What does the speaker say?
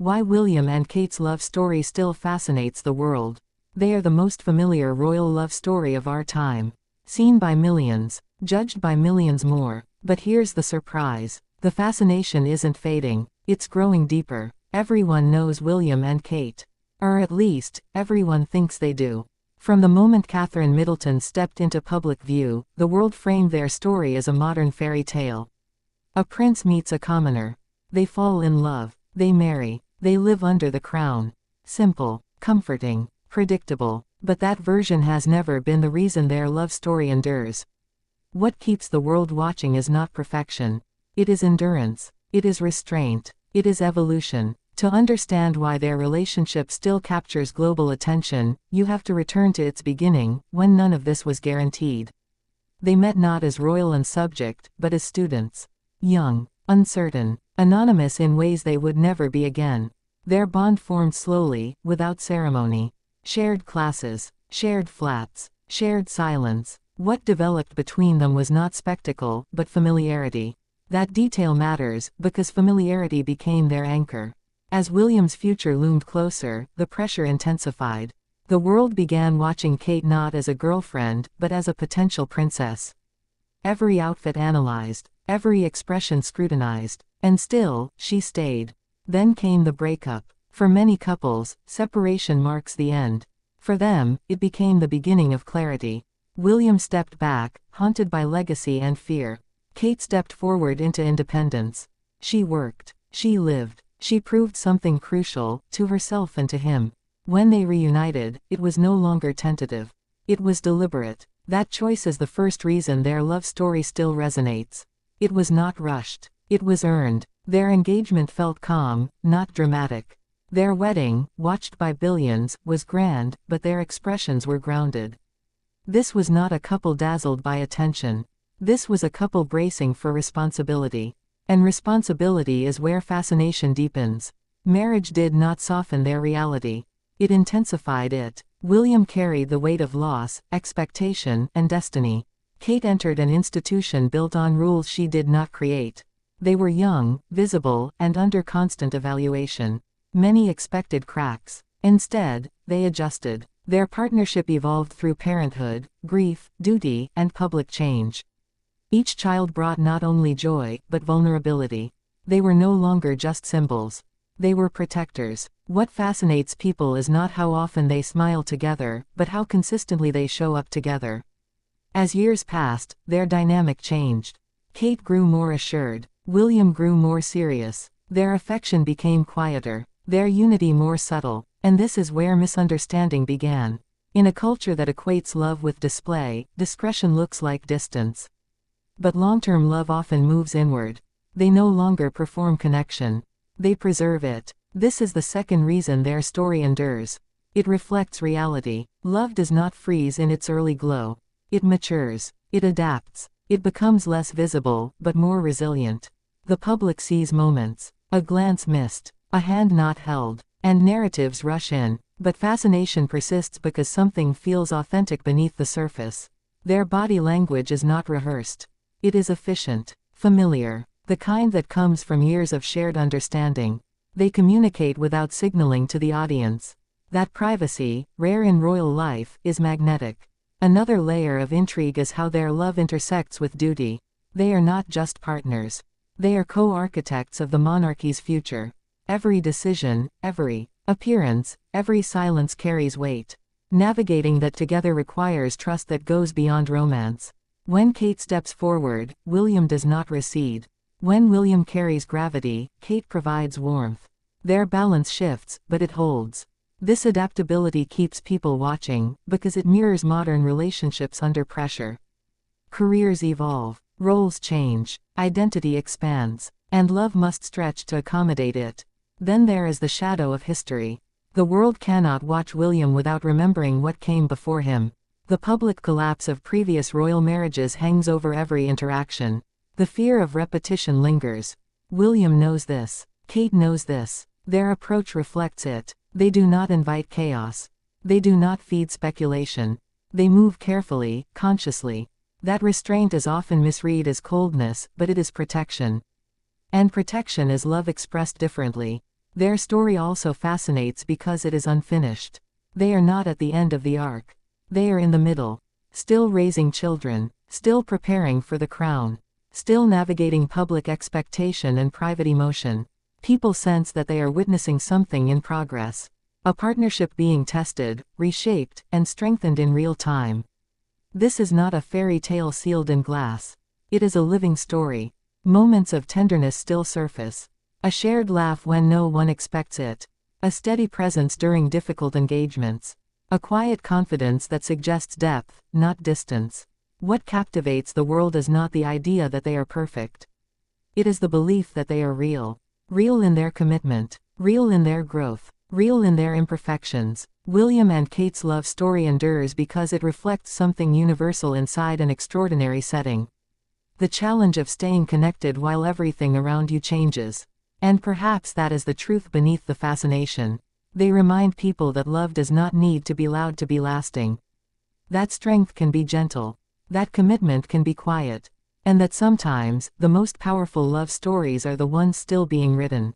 Why William and Kate's love story still fascinates the world. They are the most familiar royal love story of our time. Seen by millions, judged by millions more. But here's the surprise. The fascination isn't fading, it's growing deeper. Everyone knows William and Kate. Or at least, everyone thinks they do. From the moment Catherine Middleton stepped into public view, the world framed their story as a modern fairy tale. A prince meets a commoner. They fall in love. They marry. They live under the crown. Simple, comforting, predictable. But that version has never been the reason their love story endures. What keeps the world watching is not perfection. It is endurance. It is restraint. It is evolution. To understand why their relationship still captures global attention, you have to return to its beginning, when none of this was guaranteed. They met not as royal and subject, but as students. Young, uncertain, anonymous in ways they would never be again. Their bond formed slowly, without ceremony. Shared classes, shared flats, shared silence. What developed between them was not spectacle, but familiarity. That detail matters, because familiarity became their anchor. As William's future loomed closer, the pressure intensified. The world began watching Kate not as a girlfriend, but as a potential princess. Every outfit analyzed, every expression scrutinized. And still, she stayed. Then came the breakup. For many couples, separation marks the end. For them, it became the beginning of clarity. William stepped back, haunted by legacy and fear. Kate stepped forward into independence. She worked. She lived. She proved something crucial, to herself and to him. When they reunited, it was no longer tentative. It was deliberate. That choice is the first reason their love story still resonates. It was not rushed. It was earned. Their engagement felt calm, not dramatic. Their wedding, watched by billions, was grand, but their expressions were grounded. This was not a couple dazzled by attention. This was a couple bracing for responsibility. And responsibility is where fascination deepens. Marriage did not soften their reality. It intensified it. William carried the weight of loss, expectation, and destiny. Kate entered an institution built on rules she did not create. They were young, visible, and under constant evaluation. Many expected cracks. Instead, they adjusted. Their partnership evolved through parenthood, grief, duty, and public change. Each child brought not only joy, but vulnerability. They were no longer just symbols. They were protectors. What fascinates people is not how often they smile together, but how consistently they show up together. As years passed, their dynamic changed. Kate grew more assured. William grew more serious. Their affection became quieter. Their unity more subtle. And this is where misunderstanding began. In a culture that equates love with display, discretion looks like distance. But long-term love often moves inward. They no longer perform connection. They preserve it. This is the second reason their story endures. It reflects reality. Love does not freeze in its early glow. It matures. It adapts. It becomes less visible, but more resilient. The public sees moments. A glance missed. A hand not held. And narratives rush in. But fascination persists because something feels authentic beneath the surface. Their body language is not rehearsed. It is efficient, familiar, the kind that comes from years of shared understanding. They communicate without signaling to the audience. That privacy, rare in royal life, is magnetic. Another layer of intrigue is how their love intersects with duty. They are not just partners. They are co-architects of the monarchy's future. Every decision, every appearance, every silence carries weight. Navigating that together requires trust that goes beyond romance. When Kate steps forward, William does not recede. When William carries gravity, Kate provides warmth. Their balance shifts, but it holds. This adaptability keeps people watching, because it mirrors modern relationships under pressure. Careers evolve, roles change, identity expands, and love must stretch to accommodate it. Then there is the shadow of history. The world cannot watch William without remembering what came before him. The public collapse of previous royal marriages hangs over every interaction. The fear of repetition lingers. William knows this. Kate knows this. Their approach reflects it. They do not invite chaos. They do not feed speculation. They move carefully, consciously. That restraint is often misread as coldness, but it is protection. And protection is love expressed differently. Their story also fascinates because it is unfinished. They are not at the end of the arc. They are in the middle. Still raising children. Still preparing for the crown. Still navigating public expectation and private emotion. People sense that they are witnessing something in progress. A partnership being tested, reshaped, and strengthened in real time. This is not a fairy tale sealed in glass. It is a living story. Moments of tenderness still surface. A shared laugh when no one expects it. A steady presence during difficult engagements. A quiet confidence that suggests depth, not distance. What captivates the world is not the idea that they are perfect. It is the belief that they are real. Real in their commitment. Real in their growth. Real in their imperfections. William and Kate's love story endures because it reflects something universal inside an extraordinary setting. The challenge of staying connected while everything around you changes. And perhaps that is the truth beneath the fascination. They remind people that love does not need to be loud to be lasting. That strength can be gentle. That commitment can be quiet. And that sometimes, the most powerful love stories are the ones still being written.